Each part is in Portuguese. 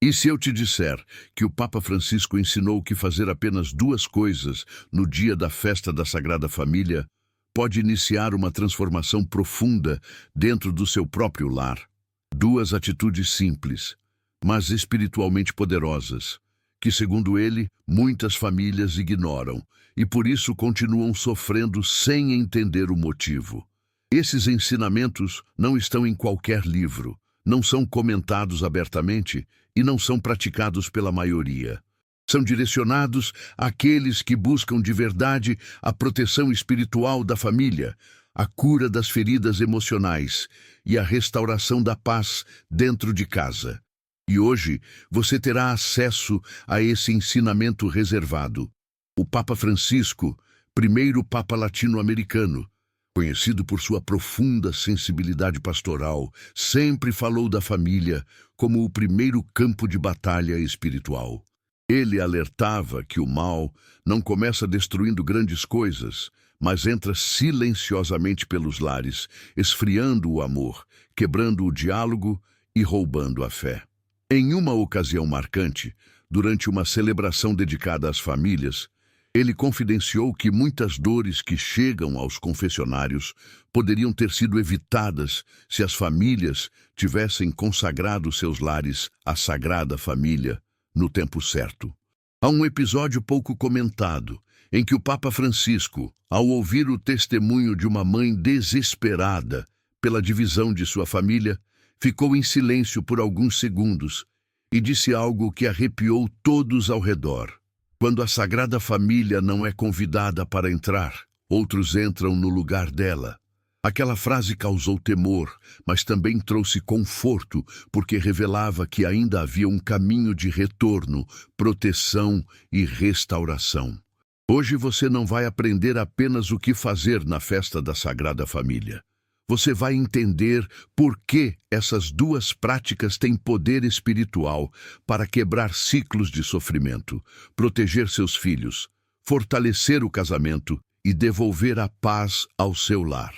E se eu te disser que o Papa Francisco ensinou que fazer apenas duas coisas no dia da festa da Sagrada Família pode iniciar uma transformação profunda dentro do seu próprio lar? Duas atitudes simples, mas espiritualmente poderosas, que, segundo ele, muitas famílias ignoram e por isso continuam sofrendo sem entender o motivo. Esses ensinamentos não estão em qualquer livro, não são comentados abertamente e não são praticados pela maioria. São direcionados àqueles que buscam de verdade a proteção espiritual da família, a cura das feridas emocionais e a restauração da paz dentro de casa. E hoje você terá acesso a esse ensinamento reservado. O Papa Francisco, primeiro Papa latino-americano, conhecido por sua profunda sensibilidade pastoral, sempre falou da família como o primeiro campo de batalha espiritual. Ele alertava que o mal não começa destruindo grandes coisas, mas entra silenciosamente pelos lares, esfriando o amor, quebrando o diálogo e roubando a fé. Em uma ocasião marcante, durante uma celebração dedicada às famílias, ele confidenciou que muitas dores que chegam aos confessionários poderiam ter sido evitadas se as famílias tivessem consagrado seus lares à Sagrada Família no tempo certo. Há um episódio pouco comentado em que o Papa Francisco, ao ouvir o testemunho de uma mãe desesperada pela divisão de sua família, ficou em silêncio por alguns segundos e disse algo que arrepiou todos ao redor. Quando a Sagrada Família não é convidada para entrar, outros entram no lugar dela. Aquela frase causou temor, mas também trouxe conforto, porque revelava que ainda havia um caminho de retorno, proteção e restauração. Hoje você não vai aprender apenas o que fazer na festa da Sagrada Família. Você vai entender por que essas duas práticas têm poder espiritual para quebrar ciclos de sofrimento, proteger seus filhos, fortalecer o casamento e devolver a paz ao seu lar.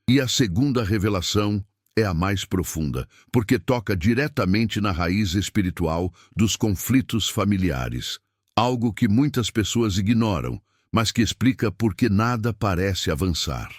E a segunda revelação é a mais profunda, porque toca diretamente na raiz espiritual dos conflitos familiares, algo que muitas pessoas ignoram, mas que explica por que nada parece avançar.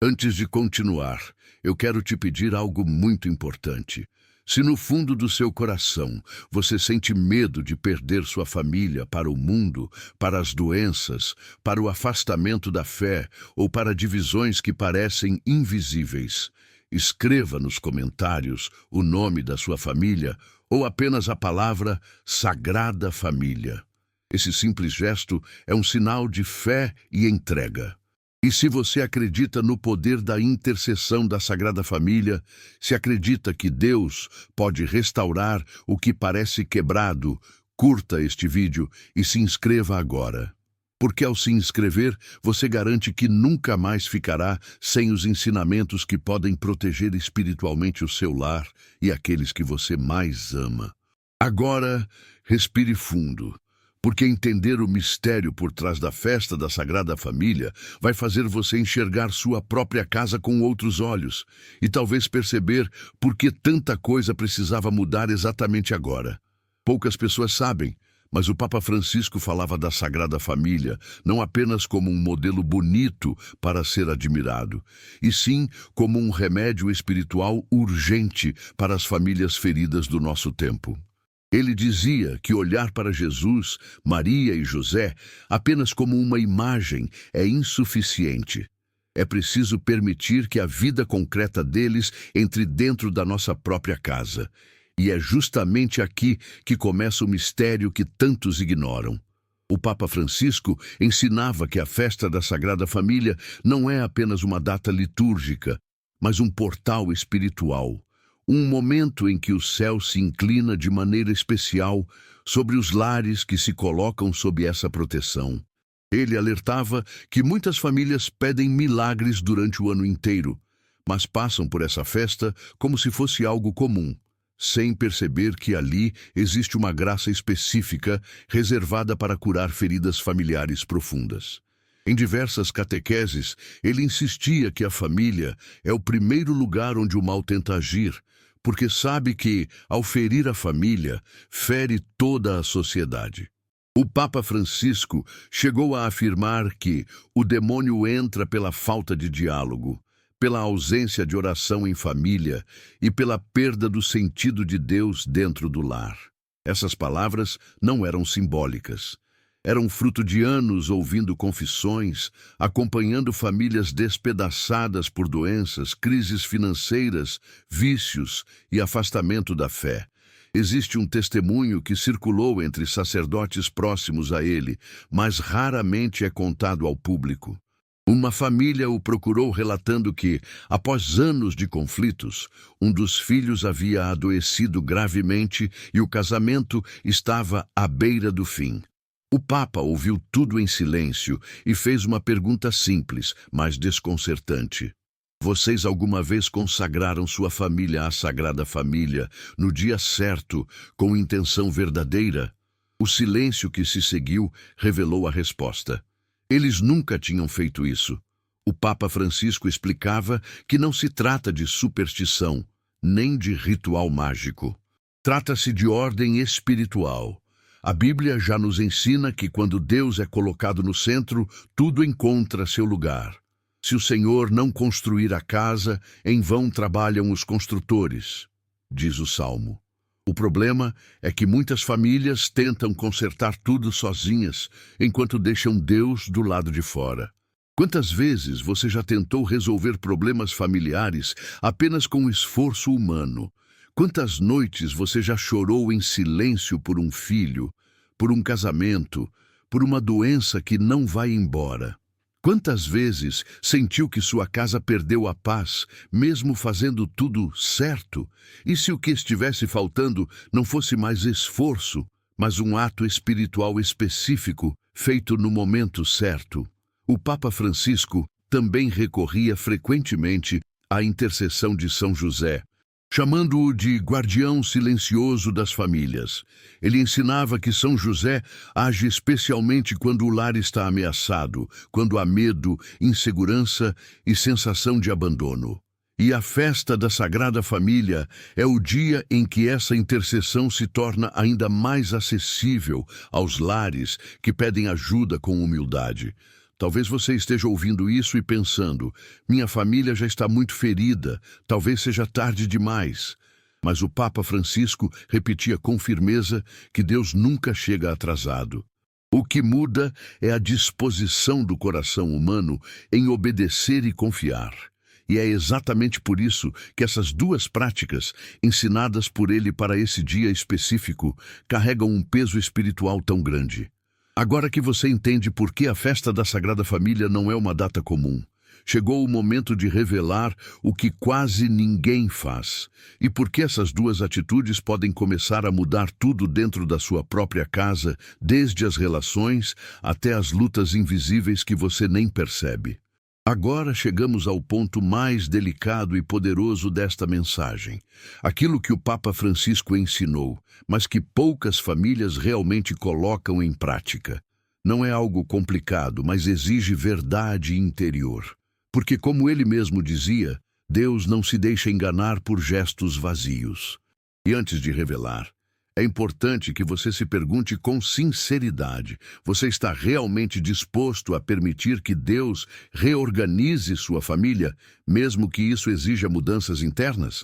Antes de continuar, eu quero te pedir algo muito importante. Se no fundo do seu coração você sente medo de perder sua família para o mundo, para as doenças, para o afastamento da fé ou para divisões que parecem invisíveis, escreva nos comentários o nome da sua família ou apenas a palavra Sagrada Família. Esse simples gesto é um sinal de fé e entrega. E se você acredita no poder da intercessão da Sagrada Família, se acredita que Deus pode restaurar o que parece quebrado, curta este vídeo e se inscreva agora. Porque ao se inscrever, você garante que nunca mais ficará sem os ensinamentos que podem proteger espiritualmente o seu lar e aqueles que você mais ama. Agora, respire fundo. Porque entender o mistério por trás da festa da Sagrada Família vai fazer você enxergar sua própria casa com outros olhos e talvez perceber por que tanta coisa precisava mudar exatamente agora. Poucas pessoas sabem, mas o Papa Francisco falava da Sagrada Família não apenas como um modelo bonito para ser admirado, e sim como um remédio espiritual urgente para as famílias feridas do nosso tempo. Ele dizia que olhar para Jesus, Maria e José apenas como uma imagem é insuficiente. É preciso permitir que a vida concreta deles entre dentro da nossa própria casa. E é justamente aqui que começa o mistério que tantos ignoram. O Papa Francisco ensinava que a festa da Sagrada Família não é apenas uma data litúrgica, mas um portal espiritual. Um momento em que o céu se inclina de maneira especial sobre os lares que se colocam sob essa proteção. Ele alertava que muitas famílias pedem milagres durante o ano inteiro, mas passam por essa festa como se fosse algo comum, sem perceber que ali existe uma graça específica reservada para curar feridas familiares profundas. Em diversas catequeses, ele insistia que a família é o primeiro lugar onde o mal tenta agir, porque sabe que, ao ferir a família, fere toda a sociedade. O Papa Francisco chegou a afirmar que o demônio entra pela falta de diálogo, pela ausência de oração em família e pela perda do sentido de Deus dentro do lar. Essas palavras não eram simbólicas. Eram fruto de anos ouvindo confissões, acompanhando famílias despedaçadas por doenças, crises financeiras, vícios e afastamento da fé. Existe um testemunho que circulou entre sacerdotes próximos a ele, mas raramente é contado ao público. Uma família o procurou relatando que, após anos de conflitos, um dos filhos havia adoecido gravemente e o casamento estava à beira do fim. O Papa ouviu tudo em silêncio e fez uma pergunta simples, mas desconcertante. Vocês alguma vez consagraram sua família à Sagrada Família no dia certo, com intenção verdadeira? O silêncio que se seguiu revelou a resposta. Eles nunca tinham feito isso. O Papa Francisco explicava que não se trata de superstição, nem de ritual mágico. Trata-se de ordem espiritual. A Bíblia já nos ensina que quando Deus é colocado no centro, tudo encontra seu lugar. Se o Senhor não construir a casa, em vão trabalham os construtores, diz o Salmo. O problema é que muitas famílias tentam consertar tudo sozinhas, enquanto deixam Deus do lado de fora. Quantas vezes você já tentou resolver problemas familiares apenas com esforço humano? Quantas noites você já chorou em silêncio por um filho, por um casamento, por uma doença que não vai embora? Quantas vezes sentiu que sua casa perdeu a paz, mesmo fazendo tudo certo? E se o que estivesse faltando não fosse mais esforço, mas um ato espiritual específico, feito no momento certo? O Papa Francisco também recorria frequentemente à intercessão de São José, chamando-o de guardião silencioso das famílias. Ele ensinava que São José age especialmente quando o lar está ameaçado, quando há medo, insegurança e sensação de abandono. E a festa da Sagrada Família é o dia em que essa intercessão se torna ainda mais acessível aos lares que pedem ajuda com humildade. Talvez você esteja ouvindo isso e pensando, minha família já está muito ferida, talvez seja tarde demais. Mas o Papa Francisco repetia com firmeza que Deus nunca chega atrasado. O que muda é a disposição do coração humano em obedecer e confiar. E é exatamente por isso que essas duas práticas, ensinadas por ele para esse dia específico, carregam um peso espiritual tão grande. Agora que você entende por que a festa da Sagrada Família não é uma data comum, chegou o momento de revelar o que quase ninguém faz e por que essas duas atitudes podem começar a mudar tudo dentro da sua própria casa, desde as relações até as lutas invisíveis que você nem percebe. Agora chegamos ao ponto mais delicado e poderoso desta mensagem. Aquilo que o Papa Francisco ensinou, mas que poucas famílias realmente colocam em prática. Não é algo complicado, mas exige verdade interior. Porque, como ele mesmo dizia, Deus não se deixa enganar por gestos vazios. E antes de revelar, é importante que você se pergunte com sinceridade: você está realmente disposto a permitir que Deus reorganize sua família, mesmo que isso exija mudanças internas?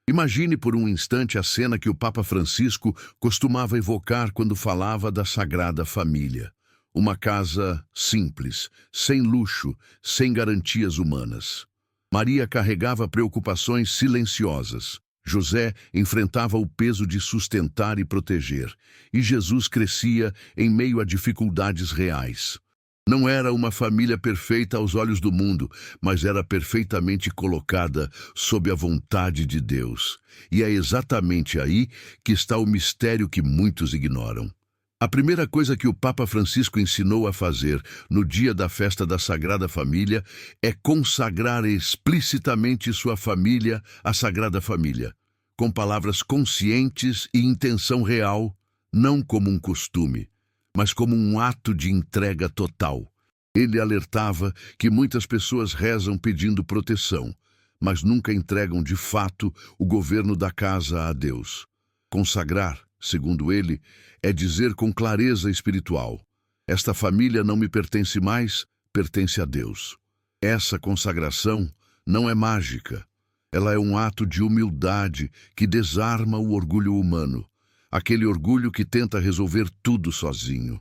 Imagine por um instante a cena que o Papa Francisco costumava evocar quando falava da Sagrada Família. Uma casa simples, sem luxo, sem garantias humanas. Maria carregava preocupações silenciosas. José enfrentava o peso de sustentar e proteger, e Jesus crescia em meio a dificuldades reais. Não era uma família perfeita aos olhos do mundo, mas era perfeitamente colocada sob a vontade de Deus. E é exatamente aí que está o mistério que muitos ignoram. A primeira coisa que o Papa Francisco ensinou a fazer no dia da festa da Sagrada Família é consagrar explicitamente sua família à Sagrada Família, com palavras conscientes e intenção real, não como um costume, mas como um ato de entrega total. Ele alertava que muitas pessoas rezam pedindo proteção, mas nunca entregam de fato o governo da casa a Deus. Consagrar, segundo ele, é dizer com clareza espiritual: esta família não me pertence mais, pertence a Deus. Essa consagração não é mágica. Ela é um ato de humildade que desarma o orgulho humano, aquele orgulho que tenta resolver tudo sozinho.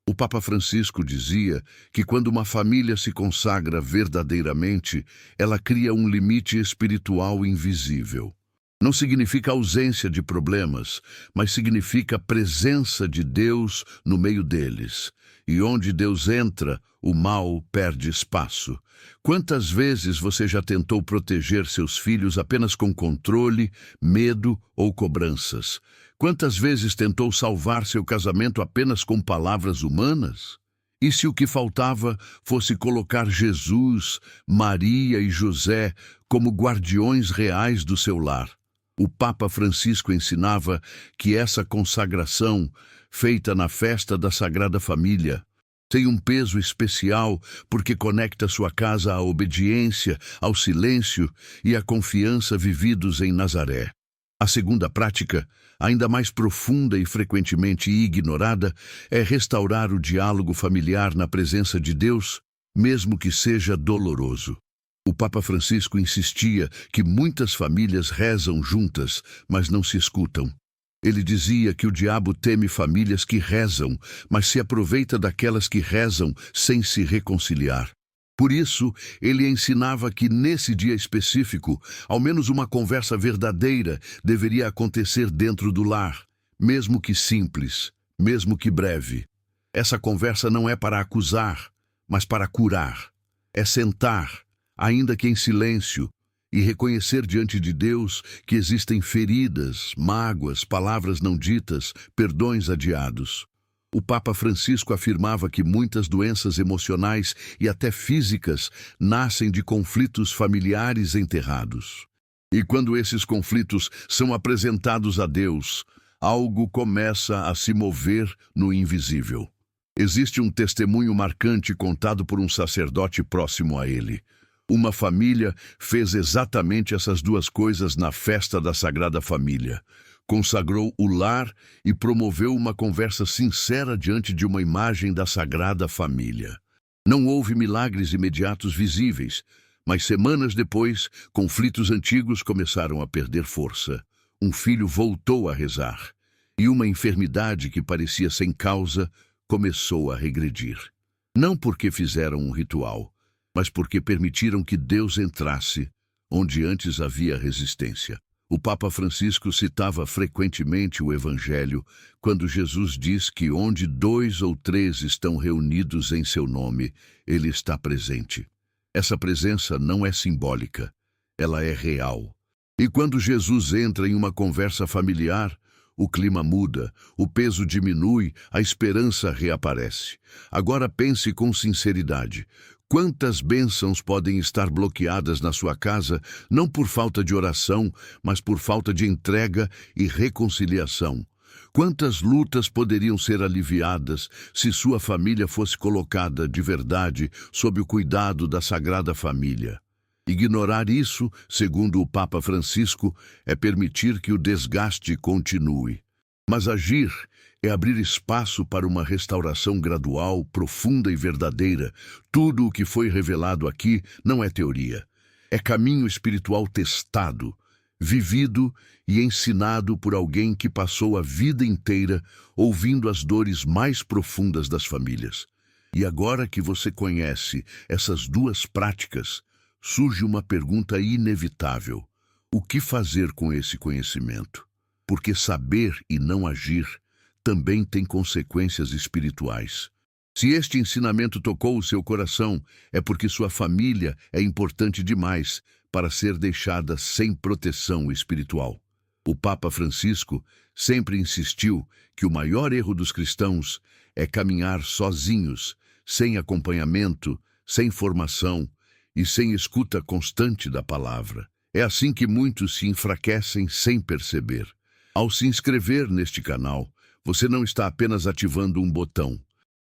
O Papa Francisco dizia que quando uma família se consagra verdadeiramente, ela cria um limite espiritual invisível. Não significa ausência de problemas, mas significa presença de Deus no meio deles. E onde Deus entra, o mal perde espaço. Quantas vezes você já tentou proteger seus filhos apenas com controle, medo ou cobranças? Quantas vezes tentou salvar seu casamento apenas com palavras humanas? E se o que faltava fosse colocar Jesus, Maria e José como guardiões reais do seu lar? O Papa Francisco ensinava que essa consagração, feita na festa da Sagrada Família, tem um peso especial porque conecta sua casa à obediência, ao silêncio e à confiança vividos em Nazaré. A segunda prática, ainda mais profunda e frequentemente ignorada, é restaurar o diálogo familiar na presença de Deus, mesmo que seja doloroso. O Papa Francisco insistia que muitas famílias rezam juntas, mas não se escutam. Ele dizia que o diabo teme famílias que rezam, mas se aproveita daquelas que rezam sem se reconciliar. Por isso, ele ensinava que nesse dia específico, ao menos uma conversa verdadeira deveria acontecer dentro do lar, mesmo que simples, mesmo que breve. Essa conversa não é para acusar, mas para curar. É sentar, ainda que em silêncio, e reconhecer diante de Deus que existem feridas, mágoas, palavras não ditas, perdões adiados. O Papa Francisco afirmava que muitas doenças emocionais e até físicas nascem de conflitos familiares enterrados. E quando esses conflitos são apresentados a Deus, algo começa a se mover no invisível. Existe um testemunho marcante contado por um sacerdote próximo a ele. Uma família fez exatamente essas duas coisas na festa da Sagrada Família. Consagrou o lar e promoveu uma conversa sincera diante de uma imagem da Sagrada Família. Não houve milagres imediatos visíveis, mas semanas depois, conflitos antigos começaram a perder força. Um filho voltou a rezar, e uma enfermidade que parecia sem causa começou a regredir. Não porque fizeram um ritual, mas porque permitiram que Deus entrasse onde antes havia resistência. O Papa Francisco citava frequentemente o Evangelho quando Jesus diz que onde 2 ou 3 estão reunidos em seu nome, ele está presente. Essa presença não é simbólica, ela é real. E quando Jesus entra em uma conversa familiar, o clima muda, o peso diminui, a esperança reaparece. Agora pense com sinceridade. Quantas bênçãos podem estar bloqueadas na sua casa, não por falta de oração, mas por falta de entrega e reconciliação? Quantas lutas poderiam ser aliviadas se sua família fosse colocada de verdade sob o cuidado da Sagrada Família? Ignorar isso, segundo o Papa Francisco, é permitir que o desgaste continue. Mas agir é abrir espaço para uma restauração gradual, profunda e verdadeira. Tudo o que foi revelado aqui não é teoria. É caminho espiritual testado, vivido e ensinado por alguém que passou a vida inteira ouvindo as dores mais profundas das famílias. E agora que você conhece essas duas práticas, surge uma pergunta inevitável: o que fazer com esse conhecimento? Porque saber e não agir também tem consequências espirituais. Se este ensinamento tocou o seu coração, é porque sua família é importante demais para ser deixada sem proteção espiritual. O Papa Francisco sempre insistiu que o maior erro dos cristãos é caminhar sozinhos, sem acompanhamento, sem formação e sem escuta constante da palavra. É assim que muitos se enfraquecem sem perceber. Ao se inscrever neste canal, você não está apenas ativando um botão.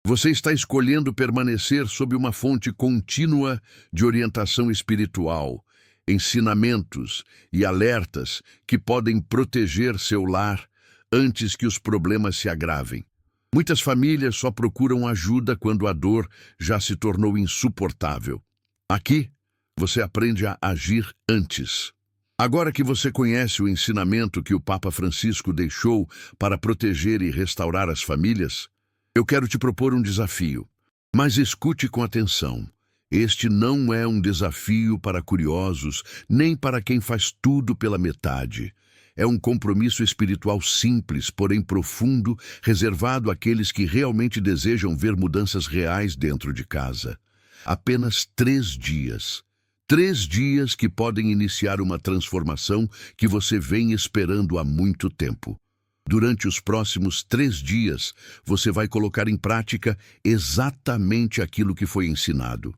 Você está escolhendo permanecer sob uma fonte contínua de orientação espiritual. ensinamentos e alertas que podem proteger seu lar antes que os problemas se agravem. Muitas famílias só procuram ajuda quando a dor já se tornou insuportável. Aqui, você aprende a agir antes. Agora que você conhece o ensinamento que o Papa Francisco deixou para proteger e restaurar as famílias, eu quero te propor um desafio. Mas escute com atenção. Este não é um desafio para curiosos, nem para quem faz tudo pela metade. É um compromisso espiritual simples, porém profundo, reservado àqueles que realmente desejam ver mudanças reais dentro de casa. Apenas 3 dias. 3 dias que podem iniciar uma transformação que você vem esperando há muito tempo. Durante os próximos 3 dias, você vai colocar em prática exatamente aquilo que foi ensinado.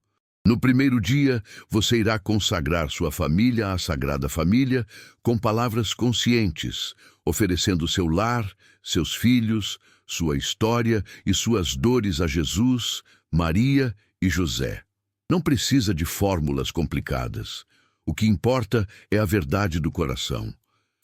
No primeiro dia, você irá consagrar sua família à Sagrada Família com palavras conscientes, oferecendo seu lar, seus filhos, sua história e suas dores a Jesus, Maria e José. Não precisa de fórmulas complicadas. O que importa é a verdade do coração.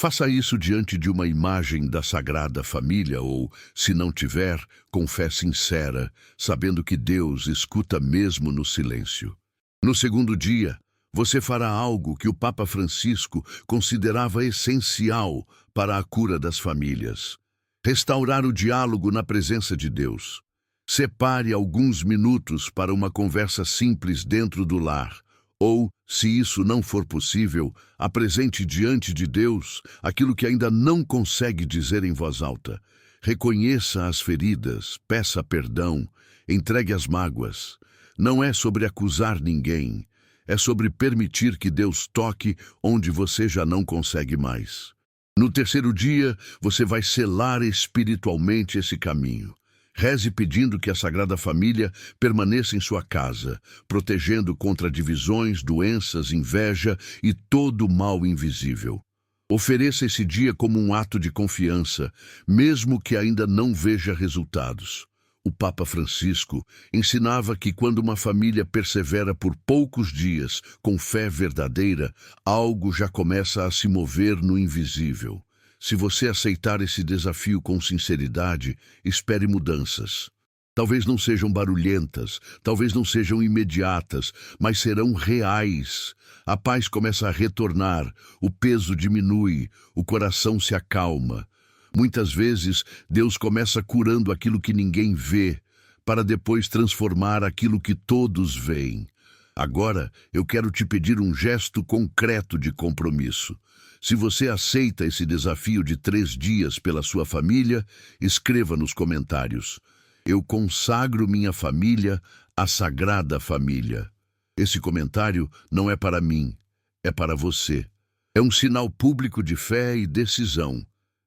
Faça isso diante de uma imagem da Sagrada Família ou, se não tiver, com fé sincera, sabendo que Deus escuta mesmo no silêncio. No segundo dia, você fará algo que o Papa Francisco considerava essencial para a cura das famílias: restaurar o diálogo na presença de Deus. Separe alguns minutos para uma conversa simples dentro do lar. Ou, se isso não for possível, apresente diante de Deus aquilo que ainda não consegue dizer em voz alta. Reconheça as feridas, peça perdão, entregue as mágoas. Não é sobre acusar ninguém, é sobre permitir que Deus toque onde você já não consegue mais. No terceiro dia, você vai selar espiritualmente esse caminho. Reze pedindo que a Sagrada Família permaneça em sua casa, protegendo contra divisões, doenças, inveja e todo o mal invisível. Ofereça esse dia como um ato de confiança, mesmo que ainda não veja resultados. O Papa Francisco ensinava que quando uma família persevera por poucos dias com fé verdadeira, algo já começa a se mover no invisível. Se você aceitar esse desafio com sinceridade, espere mudanças. Talvez não sejam barulhentas, talvez não sejam imediatas, mas serão reais. A paz começa a retornar, o peso diminui, o coração se acalma. Muitas vezes, Deus começa curando aquilo que ninguém vê, para depois transformar aquilo que todos veem. Agora, eu quero te pedir um gesto concreto de compromisso. Se você aceita esse desafio de 3 dias pela sua família, escreva nos comentários: eu consagro minha família à Sagrada Família. Esse comentário não é para mim, é para você. É um sinal público de fé e decisão.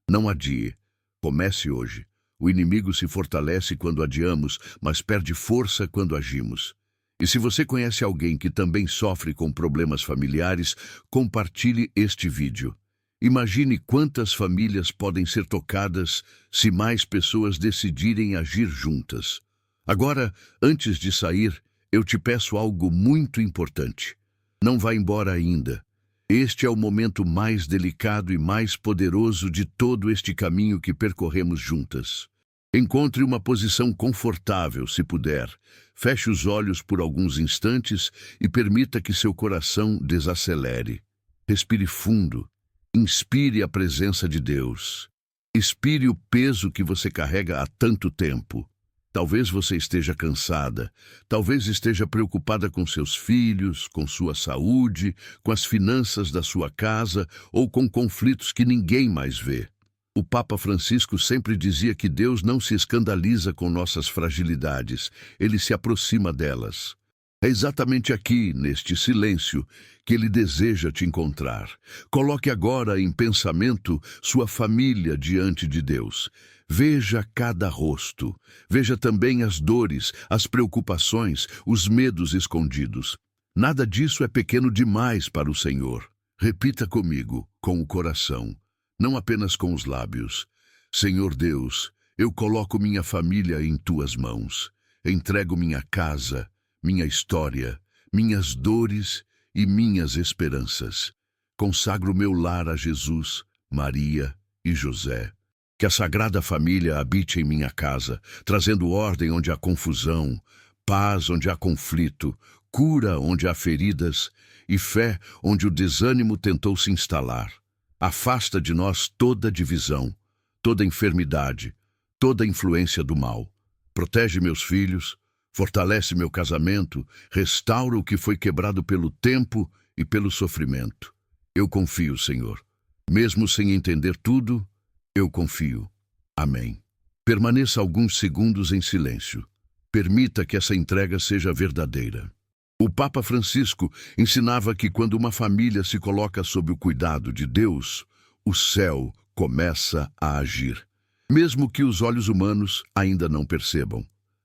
Não adie. Comece hoje. O inimigo se fortalece quando adiamos, mas perde força quando agimos. E se você conhece alguém que também sofre com problemas familiares, compartilhe este vídeo. Imagine quantas famílias podem ser tocadas se mais pessoas decidirem agir juntas. Agora, antes de sair, eu te peço algo muito importante. Não vá embora ainda. Este é o momento mais delicado e mais poderoso de todo este caminho que percorremos juntas. Encontre uma posição confortável, se puder. Feche os olhos por alguns instantes e permita que seu coração desacelere. Respire fundo. Inspire a presença de Deus. Expire o peso que você carrega há tanto tempo. Talvez você esteja cansada, talvez esteja preocupada com seus filhos, com sua saúde, com as finanças da sua casa ou com conflitos que ninguém mais vê. O Papa Francisco sempre dizia que Deus não se escandaliza com nossas fragilidades, ele se aproxima delas. É exatamente aqui, neste silêncio, que ele deseja te encontrar. Coloque agora em pensamento sua família diante de Deus. Veja cada rosto. Veja também as dores, as preocupações, os medos escondidos. Nada disso é pequeno demais para o Senhor. Repita comigo, com o coração, não apenas com os lábios. Senhor Deus, eu coloco minha família em tuas mãos. Entrego minha casa, minha história, minhas dores e minhas esperanças. Consagro meu lar a Jesus, Maria e José. Que a Sagrada Família habite em minha casa, trazendo ordem onde há confusão, paz onde há conflito, cura onde há feridas e fé onde o desânimo tentou se instalar. Afasta de nós toda divisão, toda enfermidade, toda influência do mal. Protege meus filhos, fortalece meu casamento, restaura o que foi quebrado pelo tempo e pelo sofrimento. Eu confio, Senhor. Mesmo sem entender tudo, eu confio. Amém. Permaneça alguns segundos em silêncio. Permita que essa entrega seja verdadeira. O Papa Francisco ensinava que quando uma família se coloca sob o cuidado de Deus, o céu começa a agir, mesmo que os olhos humanos ainda não percebam.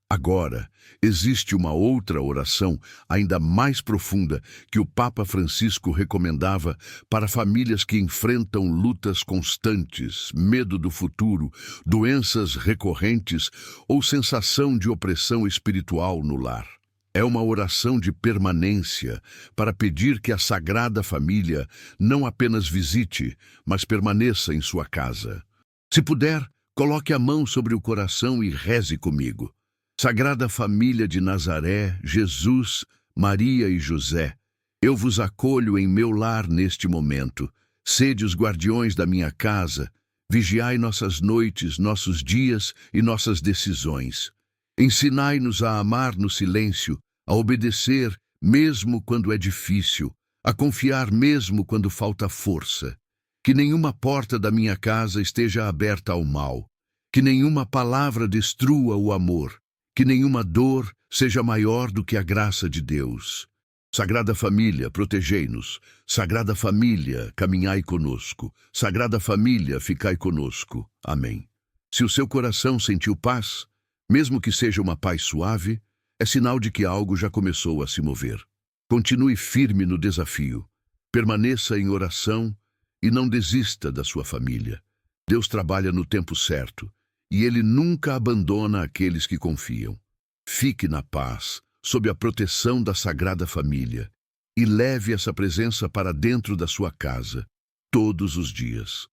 Agora, existe uma outra oração ainda mais profunda que o Papa Francisco recomendava para famílias que enfrentam lutas constantes, medo do futuro, doenças recorrentes ou sensação de opressão espiritual no lar. É uma oração de permanência para pedir que a Sagrada Família não apenas visite, mas permaneça em sua casa. Se puder, coloque a mão sobre o coração e reze comigo. Sagrada Família de Nazaré, Jesus, Maria e José, eu vos acolho em meu lar neste momento. Sede os guardiões da minha casa, vigiai nossas noites, nossos dias e nossas decisões. Ensinai-nos a amar no silêncio, a obedecer mesmo quando é difícil, a confiar mesmo quando falta força. Que nenhuma porta da minha casa esteja aberta ao mal, que nenhuma palavra destrua o amor, que nenhuma dor seja maior do que a graça de Deus. Sagrada Família, protegei-nos. Sagrada Família, caminhai conosco. Sagrada Família, ficai conosco. Amém. Se o seu coração sentiu paz, mesmo que seja uma paz suave, é sinal de que algo já começou a se mover. Continue firme no desafio. Permaneça em oração e não desista da sua família. Deus trabalha no tempo certo e Ele nunca abandona aqueles que confiam. Fique na paz, sob a proteção da Sagrada Família, e leve essa presença para dentro da sua casa, todos os dias.